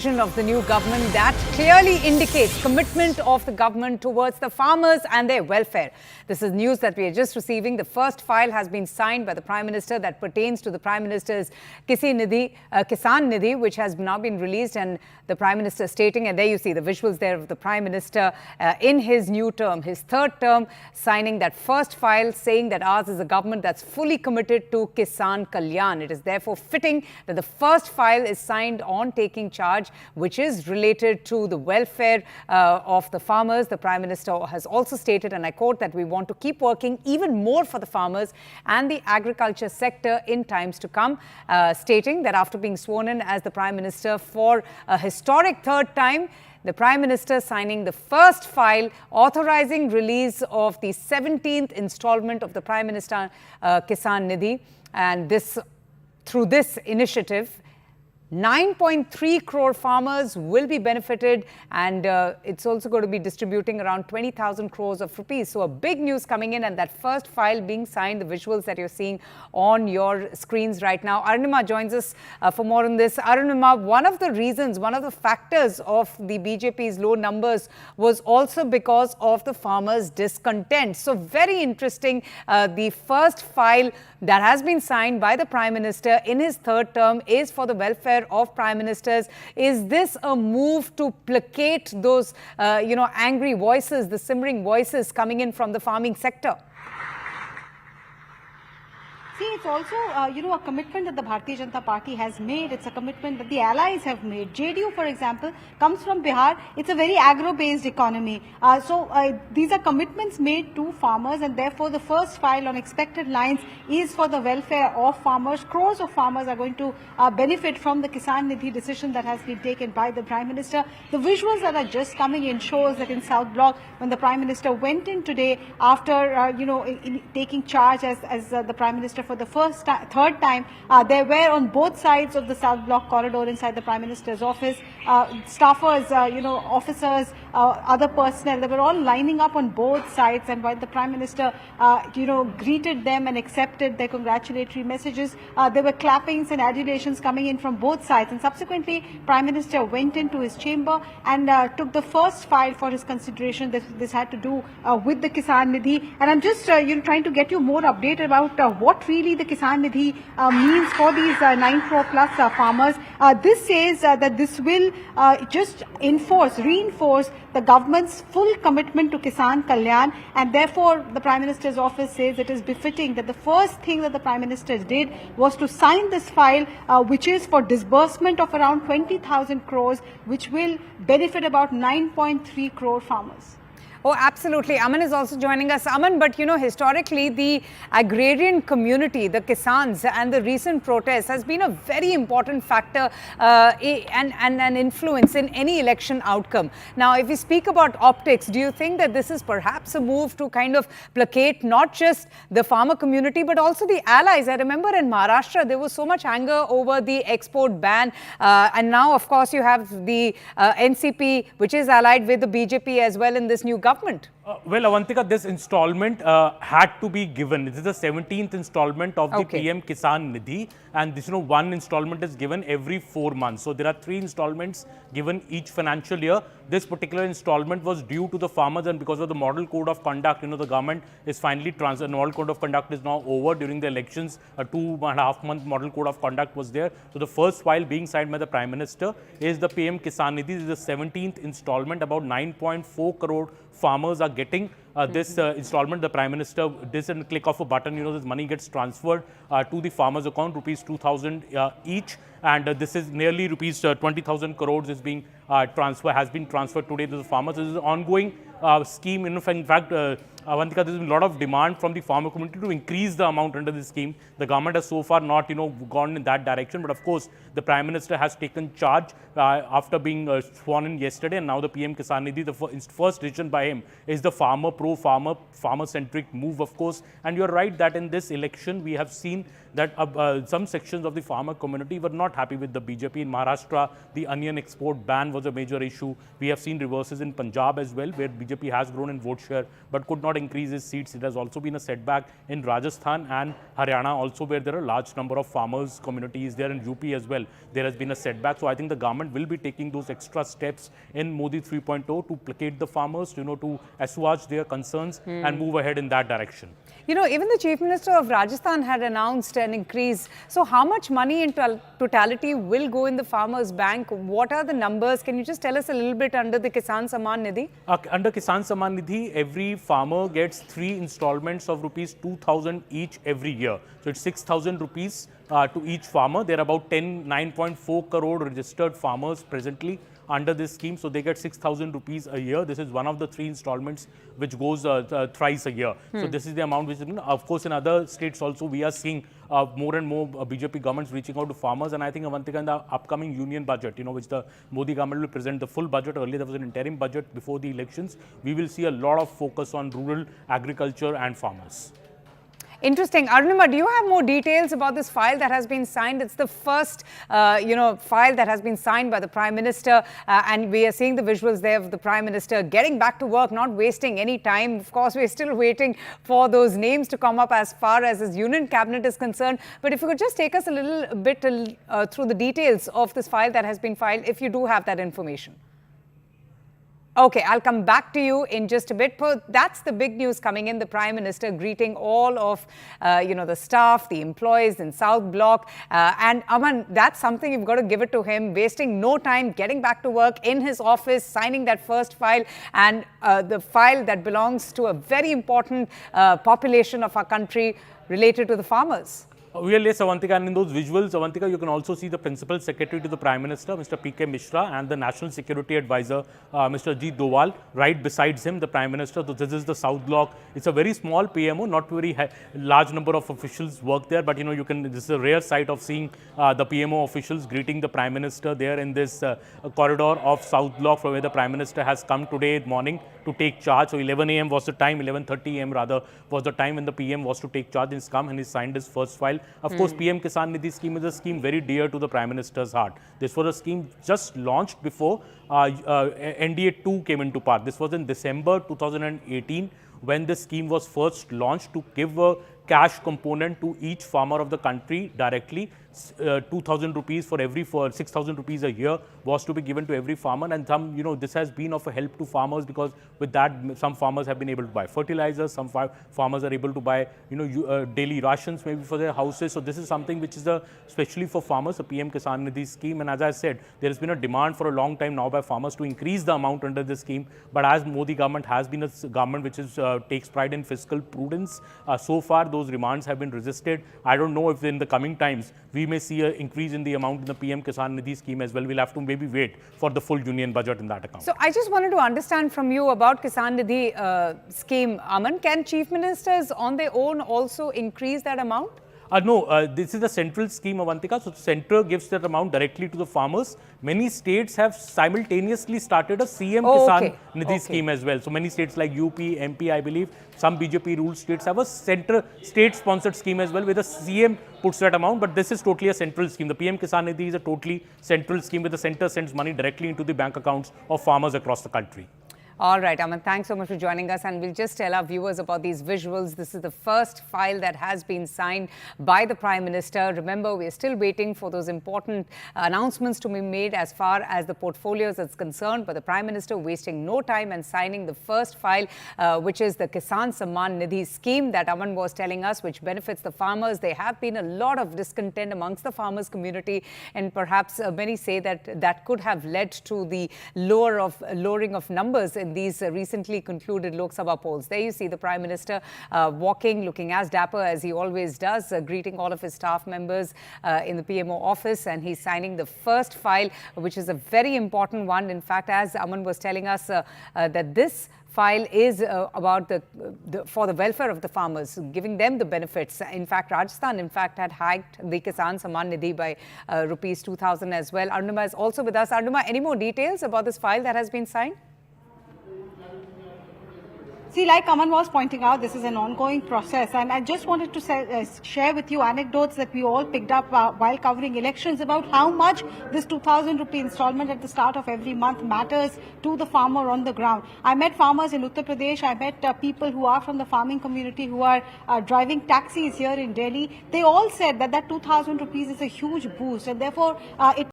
Of the new government that clearly indicates commitment of the government towards the farmers and their welfare. This is news that we are just receiving. The first file has been signed by the Prime Minister that pertains to the Prime Minister's Kisan Nidhi, which has now been released, and the Prime Minister stating, and there you see the visuals there of the Prime Minister in his new term, his third term, signing that first file, saying that ours is a government that's fully committed to Kisan Kalyan. It is therefore fitting that the first file is signed on taking charge, which is related to the welfare of the farmers. The Prime Minister has also stated, and I quote, that we want to keep working even more for the farmers and the agriculture sector in times to come, stating that after being sworn in as the Prime Minister for a historic third time, the Prime Minister signing the first file authorizing release of the 17th installment of the Prime Minister Kisan Nidhi, and this through this initiative 9.3 crore farmers will be benefited, and it's also going to be distributing around 20,000 crores of rupees. So a big news coming in, and that first file being signed, the visuals that you're seeing on your screens right now. Arunima joins us for more on this. Arunima, one of the reasons, one of the factors of the BJP's low numbers was also because of the farmers' discontent. So very interesting, the first file that has been signed by the Prime Minister in his third term is for the welfare of Prime Ministers. Is this a move to placate those, angry voices, the simmering voices coming in from the farming sector? See, it's also, a commitment that the Bharatiya Janata Party has made. It's a commitment that the allies have made. JDU, for example, comes from Bihar. It's a very agro-based economy. These are commitments made to farmers, and therefore the first file on expected lines is for the welfare of farmers. Crores of farmers are going to benefit from the Kisan Nidhi decision that has been taken by the Prime Minister. The visuals that are just coming in shows that in South Block, when the Prime Minister went in today after, taking charge as the Prime Minister for the third time, they were on both sides of the South Block corridor inside the Prime Minister's office. Staffers, officers, other personnel, they were all lining up on both sides, and while the Prime Minister, greeted them and accepted their congratulatory messages, there were clappings and adulations coming in from both sides. And subsequently, Prime Minister went into his chamber and took the first file for his consideration. This had to do with the Kisan Nidhi. And I'm just, trying to get you more updated about what really the Kisan Nidhi means for these 9 crore plus farmers. This says that this will just reinforce the government's full commitment to Kisan Kalyan, and therefore the Prime Minister's office says it is befitting that the first thing that the Prime Minister did was to sign this file, which is for disbursement of around 20,000 crores, which will benefit about 9.3 crore farmers. Oh, absolutely. Aman is also joining us. Aman, but historically, the agrarian community, the Kisans, and the recent protests has been a very important factor and an influence in any election outcome. Now, if we speak about optics, do you think that this is perhaps a move to kind of placate not just the farmer community, but also the allies? I remember in Maharashtra, there was so much anger over the export ban. And now, of course, you have the NCP, which is allied with the BJP as well in this new government. Well, Avantika, this installment had to be given. This is the 17th installment of the PM Kisan Nidhi, and this, one installment is given every 4 months. So there are 3 installments given each financial year. This particular installment was due to the farmers, and because of the model code of conduct, the government is finally the model code of conduct is now over during the elections. A 2.5 month model code of conduct was there. So the first file being signed by the Prime Minister is the PM Kisan Nidhi. This is the 17th installment. About 9.4 crore farmers are getting this installment. The Prime Minister, this and click of a button, this money gets transferred to the farmers' account, rupees 2,000 each, and this is nearly rupees 20,000 crores is being has been transferred today to the farmers. This is an ongoing scheme. In fact, Avantika, there has been a lot of demand from the farmer community to increase the amount under this scheme. The government has so far not, gone in that direction. But of course, the Prime Minister has taken charge after being sworn in yesterday, and now the PM Kisan Nidhi, the first decision by him is the pro-farmer, farmer-centric move, of course. And you're right that in this election, we have seen that some sections of the farmer community were not happy with the BJP. In Maharashtra, the onion export ban was a major issue. We have seen reverses in Punjab as well, where BJP has grown in vote share but could not increase his seats. It has also been a setback in Rajasthan and Haryana also, where there are a large number of farmers communities there, in UP as well. There has been a setback. So I think the government will be taking those extra steps in Modi 3.0 to placate the farmers, to assuage their concerns and move ahead in that direction. Even the Chief Minister of Rajasthan had announced an increase. So how much money in totality will go in the farmers' bank? What are the numbers? Can you just tell us a little bit under the Kisan Samman Nidhi? Under Kisan Samman Nidhi, every farmer gets 3 installments of rupees 2,000 each every year. So it's 6,000 rupees to each farmer. There are about 9.4 crore registered farmers presently under this scheme. So they get 6,000 rupees a year. This is one of the 3 installments which goes thrice a year. So this is the amount which, of course, in other states also we are seeing more and more BJP governments reaching out to farmers. And I think, Avantika, in the upcoming union budget, which the Modi government will present the full budget. Earlier there was an interim budget before the elections. We will see a lot of focus on rural agriculture and farmers. Interesting. Arunima, do you have more details about this file that has been signed? It's the first, file that has been signed by the Prime Minister. And we are seeing the visuals there of the Prime Minister getting back to work, not wasting any time. Of course, we're still waiting for those names to come up as far as his union cabinet is concerned. But if you could just take us a little bit through the details of this file that has been filed, if you do have that information. Okay, I'll come back to you in just a bit. But that's the big news coming in. The Prime Minister greeting all of, the staff, the employees in South Block. And Aman, that's something you've got to give it to him. Wasting no time, getting back to work in his office, signing that first file, and the file that belongs to a very important population of our country related to the farmers. Yes, Avantika, and in those visuals, Avantika, you can also see the Principal Secretary to the Prime Minister, Mr. P.K. Mishra, and the National Security Advisor, Mr. Ajit Doval, right besides him, the Prime Minister. So this is the South Block. It's a very small PMO, not very large number of officials work there, but this is a rare sight of seeing the PMO officials greeting the Prime Minister there in this corridor of South Block, from where the Prime Minister has come today morning to take charge. So 11 a.m. was the time, 11:30 a.m. rather was the time when the PM was to take charge. He's come and he signed his first file. Of course, PM Kisan Nidhi scheme is a scheme very dear to the Prime Minister's heart. This was a scheme just launched before NDA 2 came into power. This was in December 2018 when the scheme was first launched to give a cash component to each farmer of the country directly. 2,000 rupees for 6,000 rupees a year was to be given to every farmer, and this has been of a help to farmers, because with that some farmers have been able to buy fertilizers, some farmers are able to buy daily rations maybe for their houses. So this is something which is especially for farmers, the PM Kisan Nidhi scheme. And as I said, there has been a demand for a long time now by farmers to increase the amount under this scheme. But as Modi government has been a government which takes pride in fiscal prudence, so far those demands have been resisted. I don't know if in the coming times we may see an increase in the amount in the PM Kisan Nidhi scheme as well. We'll have to maybe wait for the full union budget in that account. So I just wanted to understand from you about Kisan Nidhi scheme, Aman. Can chief ministers on their own also increase that amount? No, this is a central scheme, Avantika. So the center gives that amount directly to the farmers. Many states have simultaneously started a CM Kisan Nidhi scheme as well. So many states like UP, MP, I believe, some BJP ruled states have a state-sponsored scheme as well, where the CM puts that amount. But this is totally a central scheme. The PM Kisan Nidhi is a totally central scheme where the center sends money directly into the bank accounts of farmers across the country. All right, Aman, thanks so much for joining us. And we'll just tell our viewers about these visuals. This is the first file that has been signed by the Prime Minister. Remember, we're still waiting for those important announcements to be made as far as the portfolios is concerned. But the Prime Minister wasting no time and signing the first file, which is the Kisan Samman Nidhi scheme that Aman was telling us, which benefits the farmers. There have been a lot of discontent amongst the farmers community. And perhaps many say that that could have led to the lowering of numbers in these recently concluded Lok Sabha polls. There you see the Prime Minister walking, looking as dapper as he always does, greeting all of his staff members in the PMO office, and he's signing the first file, which is a very important one. In fact, as Aman was telling us, that this file is about for the welfare of the farmers, giving them the benefits. In fact, Rajasthan, had hiked the Kisan Samman Nidhi by rupees 2,000 as well. Arunima is also with us. Arunima, any more details about this file that has been signed? See, like Aman was pointing out, this is an ongoing process, and I just wanted to share with you anecdotes that we all picked up while covering elections about how much this 2,000 rupee installment at the start of every month matters to the farmer on the ground. I met farmers in Uttar Pradesh. I met people who are from the farming community who are driving taxis here in Delhi. They all said that 2,000 rupees is a huge boost, and therefore it